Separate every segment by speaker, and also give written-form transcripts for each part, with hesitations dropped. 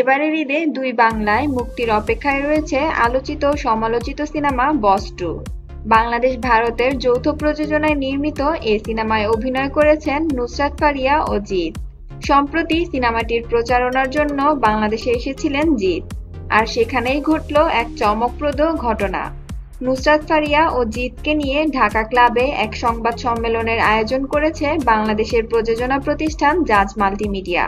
Speaker 1: এবারের ঈদে দুই বাংলায় মুক্তির অপেক্ষায় রয়েছে আলোচিত ও সমালোচিত সিনেমা বস 2। বাংলাদেশ ভারতের যৌথ প্রযোজনায় নির্মিত এ সিনেমায় অভিনয় করেছেন নুসরাত ফারিয়া ও জিৎ। সম্প্রতি সিনেমাটির প্রচারণার জন্য বাংলাদেশে এসেছিলেন জিৎ, আর সেখানেই ঘটল এক চমকপ্রদ ঘটনা। নুসরাত ফারিয়া ও জিৎকে নিয়ে ঢাকা ক্লাবে এক সংবাদ সম্মেলনের আয়োজন করেছে বাংলাদেশের প্রযোজনা প্রতিষ্ঠান জাজ মাল্টিমিডিয়া।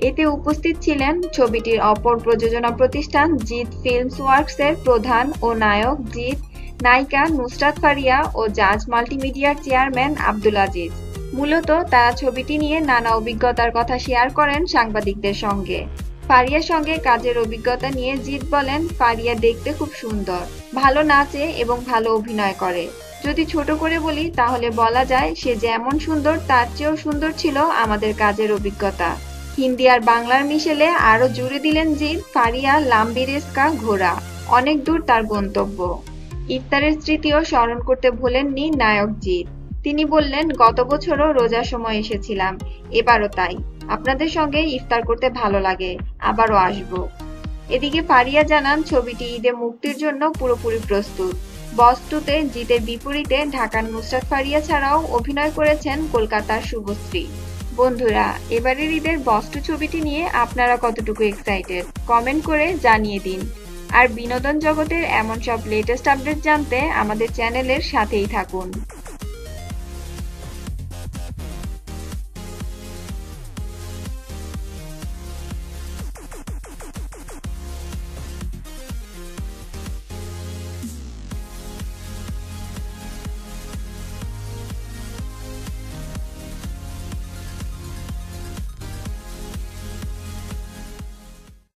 Speaker 1: এতে উপস্থিত ছিলেন ছবিটির অপর প্রযোজনা প্রতিষ্ঠান জিৎ ফিল্মস ওয়ার্কসের প্রধান ও নায়ক জিৎ, নায়িকা নুসরাত ফারিয়া ও জাজ মাল্টিমিডিয়ার চেয়ারম্যান আব্দুল আজিজ। মূলত তারা ছবিটি নিয়ে নানা অভিজ্ঞতার কথা শেয়ার করেন সাংবাদিকদের সঙ্গে। ফারিয়ার সঙ্গে কাজের অভিজ্ঞতা নিয়ে জিৎ বলেন, ফারিয়া দেখতে খুব সুন্দর, ভালো নাচে এবং ভালো অভিনয় করে। যদি ছোট করে বলি তাহলে বলা যায় সে যেমন সুন্দর তার চেয়েও সুন্দর ছিল আমাদের কাজের অভিজ্ঞতা। হিন্দি আর বাংলার মিশেলে আরো জুড়ে দিলেন জিৎ, ফারিয়া লাম্বিরেস্কা ঘোড়া, অনেক দূর তার গন্তব্য। ইফতারের স্মৃতিও স্মরণ করতে ভোলেননি নায়ক জিৎ। তিনি বললেন, গত বছরও রোজার সময় এসেছিলাম, এবারও তাই। আপনাদের সঙ্গে ইফতার করতে ভালো লাগে, আবারও আসবো। এদিকে ফারিয়া জানান ছবিটি ঈদে মুক্তির জন্য পুরোপুরি প্রস্তুত। বস 2-তে জিতের বিপরীতে ঢাকার নুসরাত ফারিয়া ছাড়াও অভিনয় করেছেন কলকাতার শুভশ্রী। বন্ধুরা, এবারের ঈদের বস 2 ছবিটি নিয়ে আপনারা কতটুকু এক্সাইটেড কমেন্ট করে জানিয়ে দিন। আর বিনোদন জগতের এমন সব লেটেস্ট আপডেট জানতে আমাদের চ্যানেলের সাথেই থাকুন।